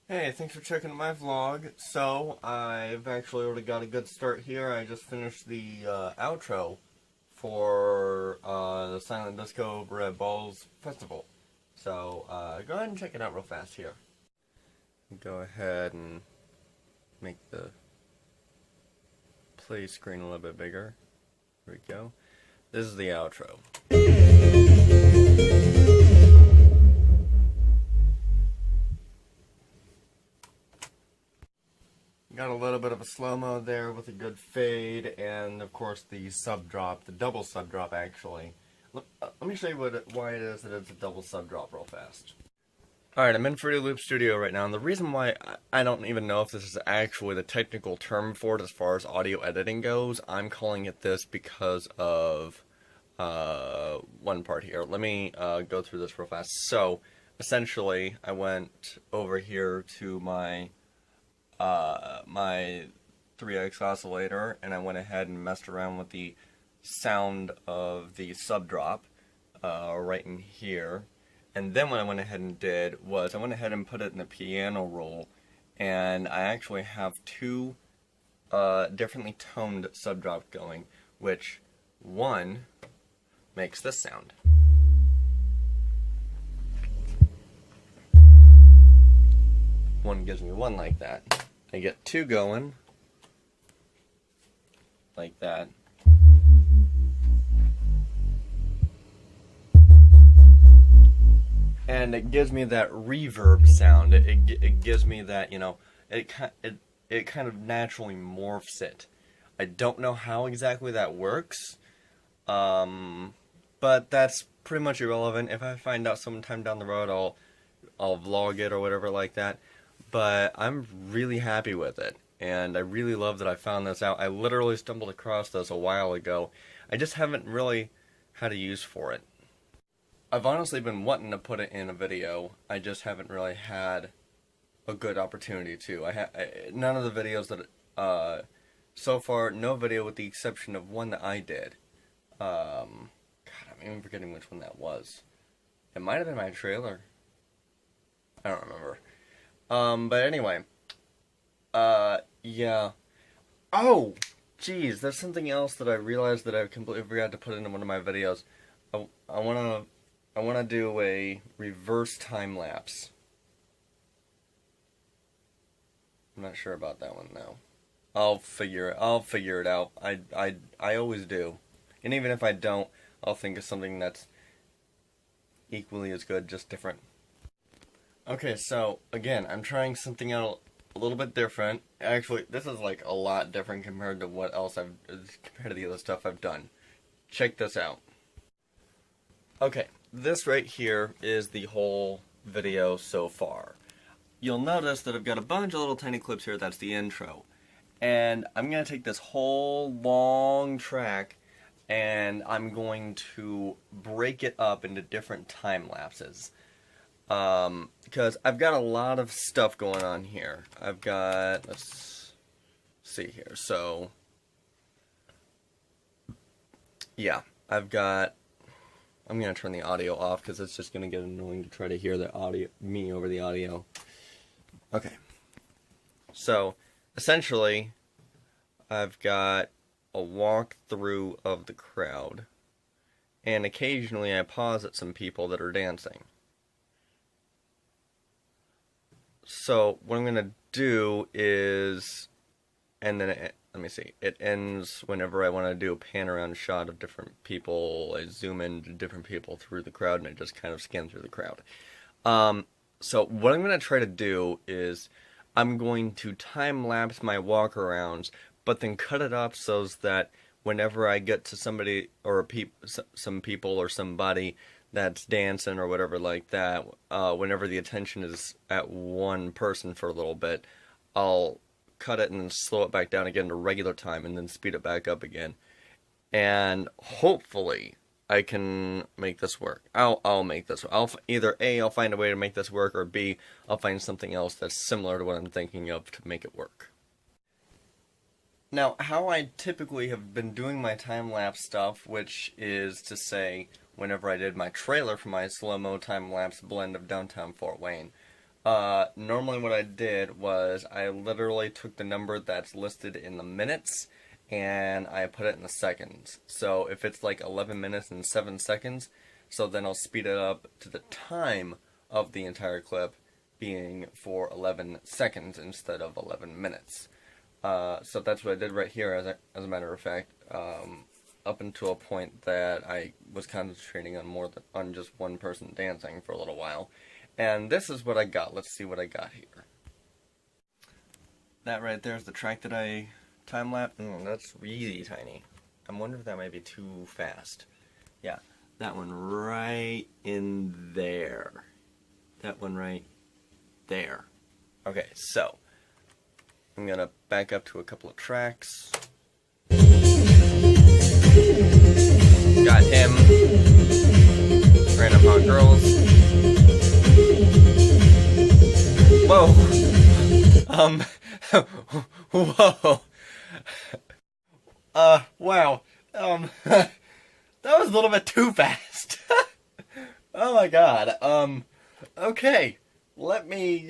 Hey, thanks for checking out my vlog. So, I've actually already got a good start here. I just finished the outro for the Silent Disco over at BAALS Festival. So, go ahead and check it out real fast here. Go ahead and make the play screen a little bit bigger. There we go. This is the outro. Got a little bit of a slow-mo there with a good fade, and of course the sub drop, the double sub drop actually. Let me show you why it is that it's a double sub drop real fast. Alright, I'm in Fruity Loop Studio right now, and the reason why I don't even know if this is actually the technical term for it as far as audio editing goes, I'm calling it this because of one part here. Let me go through this real fast. So, essentially, I went over here to my 3x oscillator, and I went ahead and messed around with the sound of the sub drop right in here. And then what I went ahead and did was I went ahead and put it in the piano roll, and I actually have two differently toned sub drops going, which one makes this sound. One gives me one like that. I get two going, like that. And it gives me that reverb sound. It gives me that, you know, it kind of naturally morphs it. I don't know how exactly that works, but that's pretty much irrelevant. If I find out sometime down the road, I'll vlog it or whatever like that. But I'm really happy with it, and I really love that I found this out. I literally stumbled across this a while ago. I just haven't really had a use for it. I've honestly been wanting to put it in a video. I just haven't really had a good opportunity to. None of the videos that so far, no video with the exception of one that I did. God, I'm even forgetting which one that was. It might have been my trailer. I don't remember. But anyway, yeah. Oh, geez, there's something else that I realized that I completely forgot to put into one of my videos. I wanna do a reverse time lapse. I'm not sure about that one though. I'll figure it out. I always do, and even if I don't, I'll think of something that's equally as good, just different. Okay, so, again, I'm trying something out a little bit different. Actually, this is, like, a lot different compared to compared to the other stuff I've done. Check this out. Okay, this right here is the whole video so far. You'll notice that I've got a bunch of little tiny clips here, that's the intro. And I'm going to take this whole long track, and I'm going to break it up into different time lapses. Because I've got a lot of stuff going on here. I've got, let's see here, so, yeah, I'm gonna turn the audio off because it's just gonna get annoying to try to hear me over the audio. Okay, so, essentially, I've got a walkthrough of the crowd, and occasionally I pause at some people that are dancing. So, what I'm going to do is, and then, let me see, it ends whenever I want to do a pan around shot of different people. I zoom into different people through the crowd, and I just kind of scan through the crowd. So, what I'm going to try to do is, I'm going to time-lapse my walk-arounds, but then cut it up so that whenever I get to somebody, or some people or somebody that's dancing or whatever like that, whenever the attention is at one person for a little bit, I'll cut it and slow it back down again to regular time and then speed it back up again. And hopefully I can make this work. I'll make this work. Either A, I'll find a way to make this work, or B, I'll find something else that's similar to what I'm thinking of to make it work. Now, how I typically have been doing my time-lapse stuff, which is to say, whenever I did my trailer for my slow-mo time-lapse blend of downtown Fort Wayne, Normally what I did was I literally took the number that's listed in the minutes and I put it in the seconds. So if it's like 11 minutes and 7 seconds, so then I'll speed it up to the time of the entire clip being for 11 seconds instead of 11 minutes. So that's what I did right here, as a matter of fact, up until a point that I was concentrating on on just one person dancing for a little while. And this is what I got. Let's see what I got here. That right there is the track that I time-lapsed. That's really tiny. I wonder if that might be too fast. Yeah, that one right in there. That one right there. Okay, so I'm gonna back up to a couple of tracks. Got him. Ran Upon Girls. Whoa. Whoa. Wow. That was a little bit too fast. Oh my god. Okay. Let me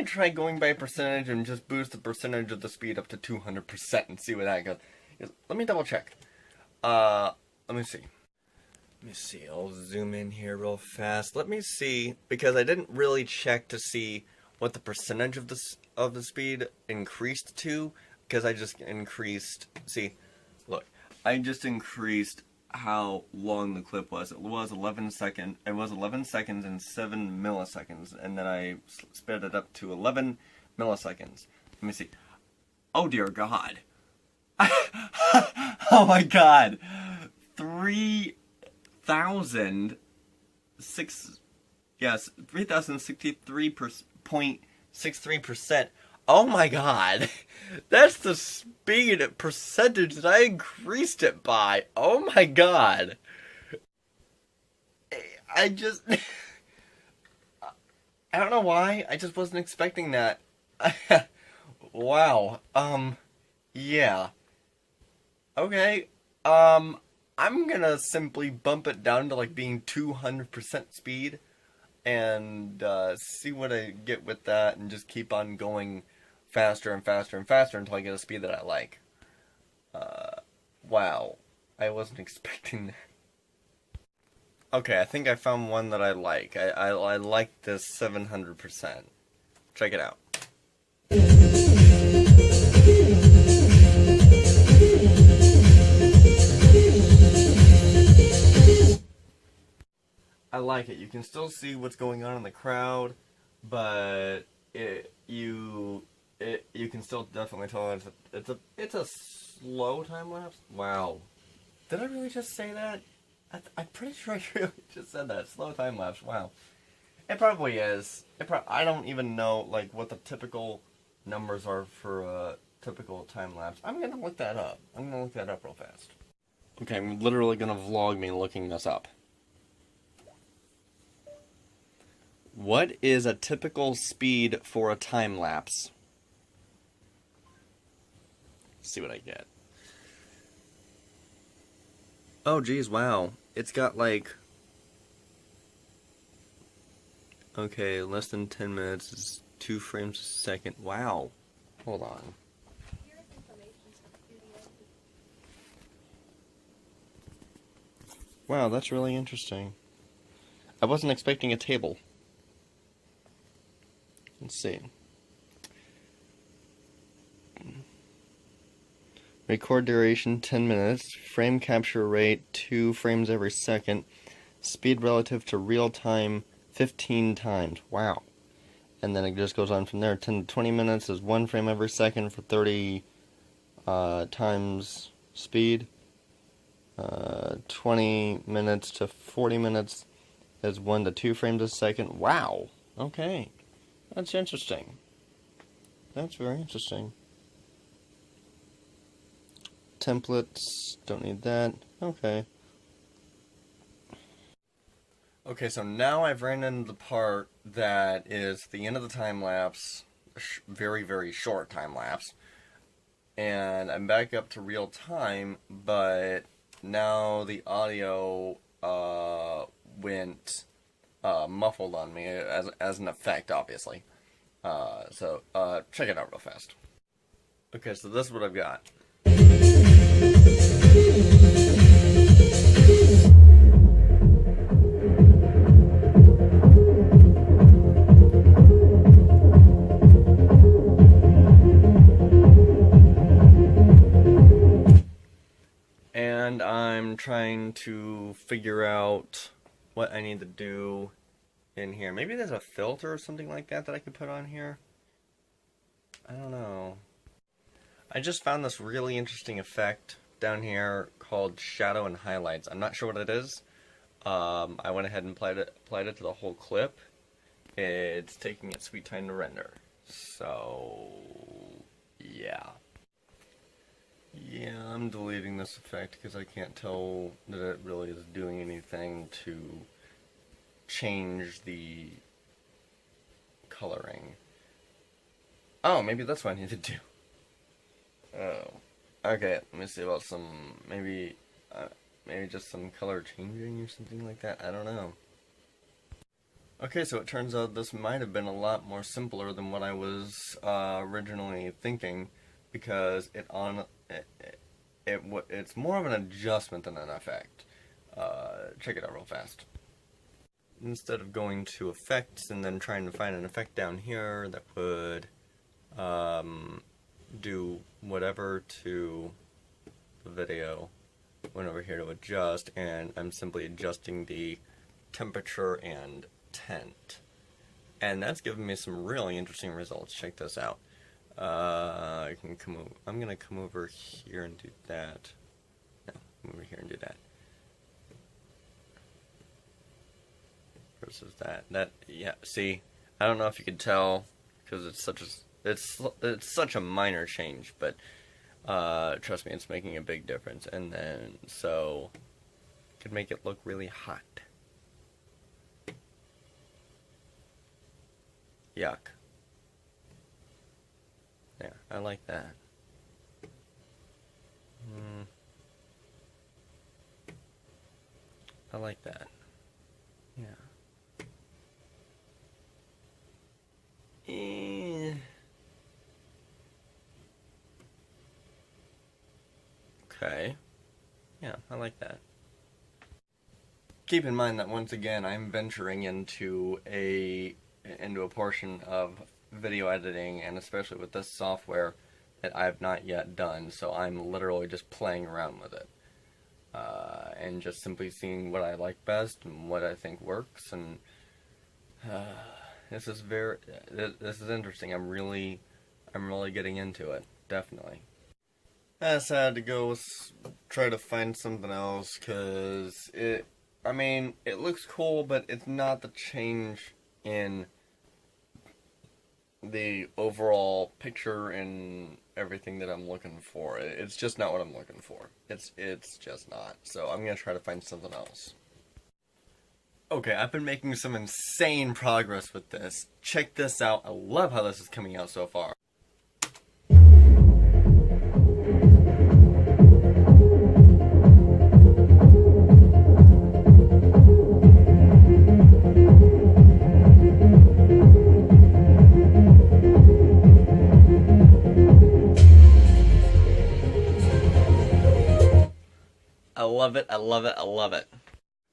try going by percentage and just boost the percentage of the speed up to 200% and see what that goes. Let me double check. Let me see. I'll zoom in here real fast. Let me see, because I didn't really check to see what the percentage of the speed increased to, because I just increased. See, look, I just increased how long the clip was. It was 11 seconds. It was 11 seconds and 7 milliseconds, and then I sped it up to 11 milliseconds. Let me see. Oh dear God. Oh my God. 3,063.63%. Oh my god. That's the speed percentage that I increased it by. Oh my god. I just I don't know why. I just wasn't expecting that. Wow. Yeah. Okay. I'm gonna simply bump it down to like being 200% speed and see what I get with that and just keep on going faster and faster and faster until I get a speed that I like. Wow. I wasn't expecting that. Okay, I think I found one that I like. I like this 700%. Check it out. I like it. You can still see what's going on in the crowd, but you can still definitely tell it's a slow time lapse. Wow, did I really just say that? I'm pretty sure I really just said that. Slow time lapse. Wow, it probably is. I don't even know like what the typical numbers are for a typical time lapse. I'm gonna look that up. I'm gonna look that up real fast. Okay, I'm literally gonna vlog me looking this up. What is a typical speed for a time lapse? Let's see what I get. Oh geez, wow. It's got like... Okay, less than 10 minutes is 2 frames a second. Wow. Hold on. Wow, that's really interesting. I wasn't expecting a table. Let's see. Record duration 10 minutes. Frame capture rate 2 frames every second. Speed relative to real time 15 times. Wow. And then it just goes on from there. 10 to 20 minutes is 1 frame every second for 30 times speed. 20 minutes to 40 minutes is 1 to 2 frames a second. Wow. Okay. That's interesting. That's very interesting. Templates, don't need that. Okay. Okay, so now I've ran into the part that is the end of the time lapse, very, very short time lapse, and I'm back up to real time, but now the audio went muffled on me as an effect, obviously. So check it out real fast. Okay, so this is what I've got. And I'm trying to figure out what I need to do in here. Maybe there's a filter or something like that I could put on here. I don't know. I just found this really interesting effect down here called shadow and highlights. I'm not sure what it is. I went ahead and applied it to the whole clip. It's taking its sweet time to render. So, yeah. Yeah, I'm deleting this effect because I can't tell that it really is doing anything to change the coloring. Oh, maybe that's what I need to do. Oh. Okay, let me see about some, maybe just some color changing or something like that. I don't know. Okay, so it turns out this might have been a lot more simpler than what I was originally thinking, because it's more of an adjustment than an effect. Check it out real fast. Instead of going to effects and then trying to find an effect down here that would do whatever to the video, went over here to adjust, and I'm simply adjusting the temperature and tint, and that's given me some really interesting results. Check this out. I'm gonna come over here and do that. No, come over here and do that. Versus that. Yeah. See, I don't know if you could tell because it's such a minor change, but trust me, it's making a big difference. And then so could make it look really hot. Yuck. Yeah, I like that. I like that. Yeah. Okay. Yeah, I like that. Keep in mind that once again, I'm venturing into a portion of video editing, and especially with this software that I've not yet done, so I'm literally just playing around with it. And just simply seeing what I like best and what I think works, and this is interesting. I'm really getting into it, definitely. I decided to go try to find something else, because it looks cool, but it's not the change in the overall picture and everything that I'm looking for. It's just not what I'm looking for. It's just not. So I'm gonna try to find something else. Okay, I've been making some insane progress with this. Check this out. I love how this is coming out so far. I love it, I love it, I love it.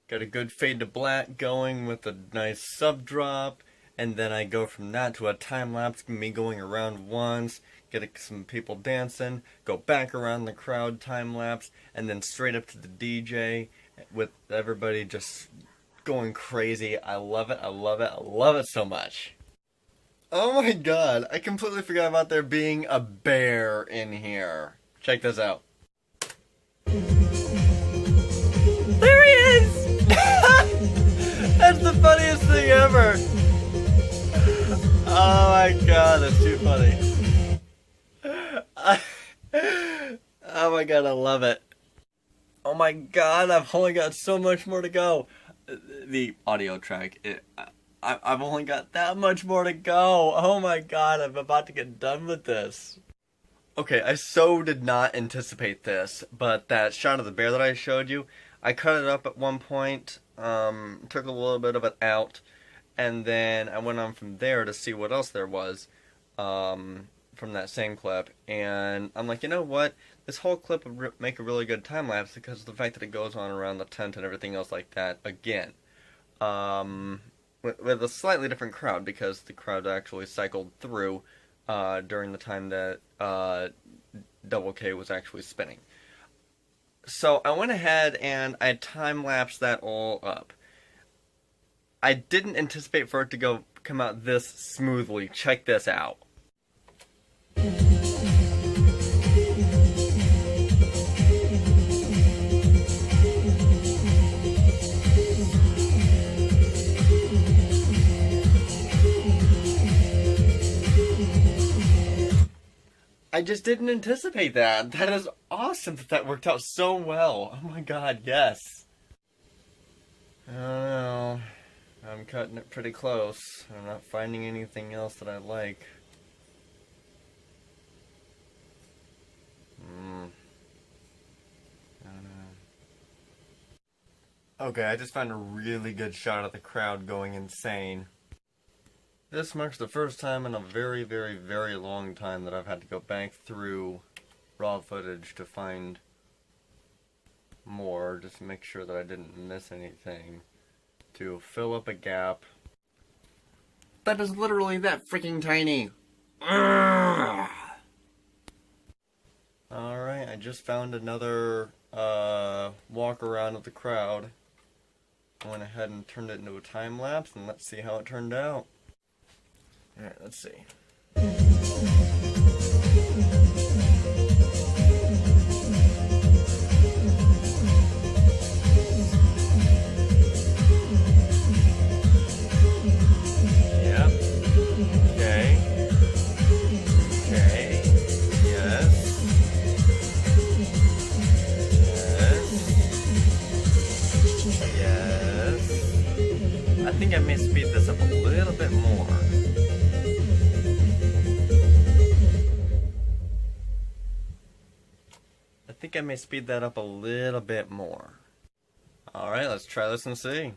Got a good fade to black going with a nice sub drop, and then I go from that to a time lapse, me going around once, get some people dancing, go back around the crowd, time lapse, and then straight up to the DJ with everybody just going crazy. I love it, I love it, I love it so much. Oh my god, I completely forgot about there being a bear in here. Check this out. There he is! That's the funniest thing ever! Oh my god, that's too funny. Oh my god, I love it. Oh my god, I've only got so much more to go. The audio track, I've only got that much more to go. Oh my god, I'm about to get done with this. Okay, I so did not anticipate this, but that shot of the bear that I showed you, I cut it up at one point, took a little bit of it out, and then I went on from there to see what else there was from that same clip. And I'm like, you know what? This whole clip would make a really good time lapse because of the fact that it goes on around the tent and everything else like that again. With a slightly different crowd because the crowd actually cycled through during the time that Double K was actually spinning. So I went ahead and I time lapsed that all up. I didn't anticipate for it to come out this smoothly. Check this out. I just didn't anticipate that. That is awesome that worked out so well. Oh my god, yes. I don't know. I'm cutting it pretty close. I'm not finding anything else that I like. I don't know. Okay, I just found a really good shot of the crowd going insane. This marks the first time in a very, very, very long time that I've had to go back through raw footage to find more, just to make sure that I didn't miss anything, to fill up a gap. That is literally that freaking tiny. Alright, I just found another walk around of the crowd. I went ahead and turned it into a time lapse, and let's see how it turned out. Alright, let's see. Yep. Okay. Okay. Yes. Yes. Yes. I think I may speed this up a little bit more. I think I may speed that up a little bit more. Alright, let's try this and see.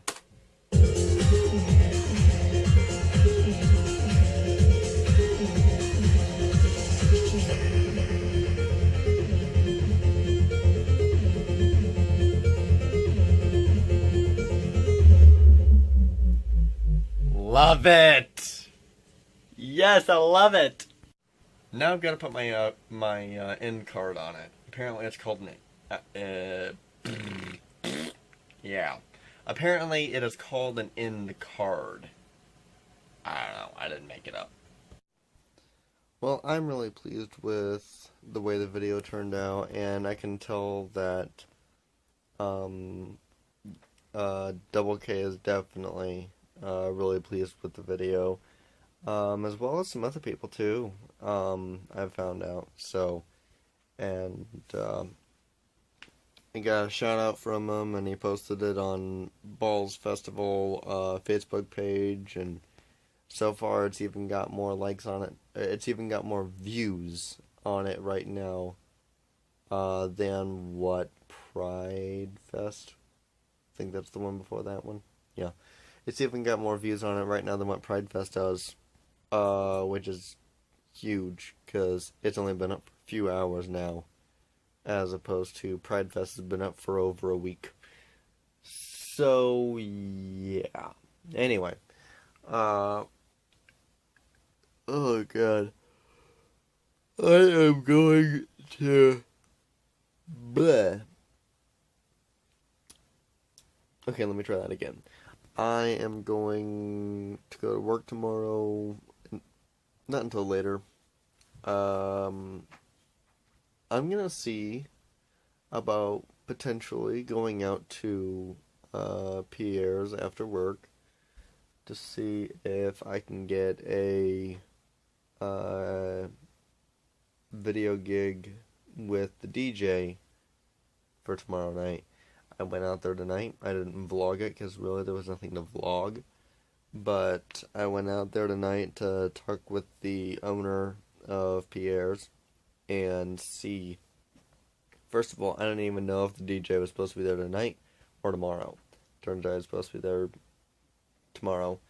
Love it! Yes, I love it! Now I've got to put my end card on it. Apparently it's called an yeah. Apparently it is called an end card. I don't know. I didn't make it up. Well, I'm really pleased with the way the video turned out, and I can tell that Double K is definitely really pleased with the video, as well as some other people too. I've found out. So, and I got a shout out from him, and he posted it on BAALS Festival Facebook page, and so far it's even got more likes on it. It's even got more views on it right now than what Pride Fest. I think that's the one before that one. Yeah, it's even got more views on it right now than what Pride Fest does, which is huge because it's only been up for a few hours now, as opposed to Pride Fest has been up for over a week. So yeah. Anyway, oh god, I am going to bleh. Okay, let me try that again. I am going to go to work tomorrow. Not until later. I'm gonna see about potentially going out to Pierre's after work to see if I can get a video gig with the DJ for tomorrow night. I went out there tonight. I didn't vlog it because really there was nothing to vlog. But I went out there tonight to talk with the owner of Pierre's and see. First of all, I don't even know if the DJ was supposed to be there tonight or tomorrow. turns out I'm supposed to be there tomorrow.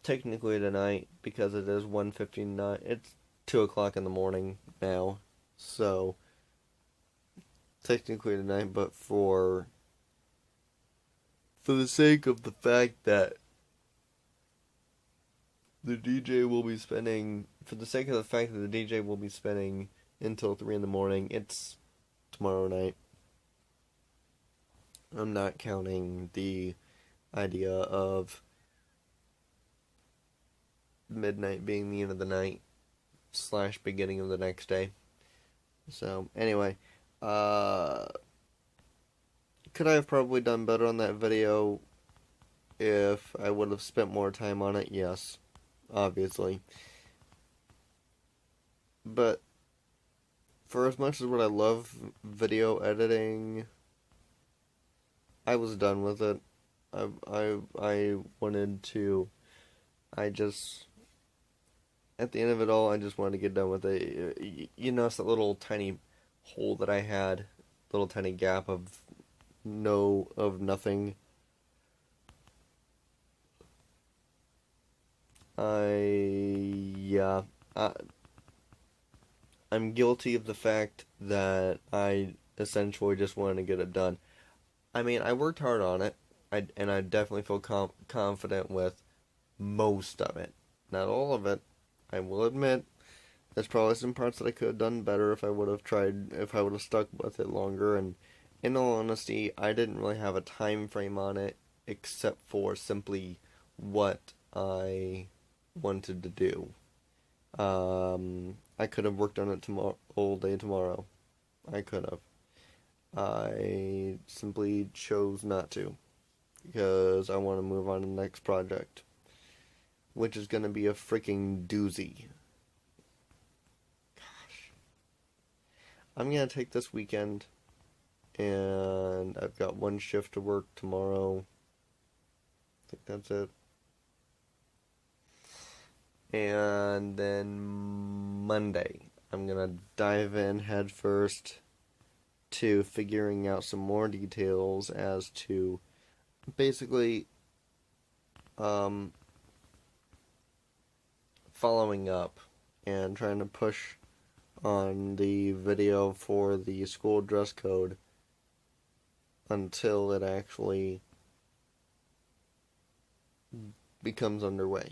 Technically tonight, because it is 1:59. It's 2 o'clock in the morning now. So, technically tonight, but for the sake of the fact that the DJ will be spending, for the sake of the fact that the DJ will be spending until 3 in the morning, it's tomorrow night. I'm not counting the idea of midnight being the end of the night / beginning of the next day. So, anyway, could I have probably done better on that video if I would have spent more time on it? Yes, obviously. But for as much as what I love video editing, I was done with it. I wanted to. I just, at the end of it all, I just wanted to get done with it. You notice that little tiny hole that I had, little tiny gap of nothing. Yeah. I'm guilty of the fact that I essentially just wanted to get it done. I mean, I worked hard on it, and I definitely feel confident with most of it. Not all of it, I will admit. There's probably some parts that I could have done better if I would have stuck with it longer. And in all honesty, I didn't really have a time frame on it, except for simply what I wanted to do. I could have worked on it all day tomorrow. I could have. I simply chose not to, because I want to move on to the next project, which is going to be a freaking doozy. Gosh. I'm going to take this weekend, and I've got one shift to work tomorrow. I think that's it. And then Monday, I'm going to dive in head first to figuring out some more details as to basically following up and trying to push on the video for the school dress code until it actually becomes underway.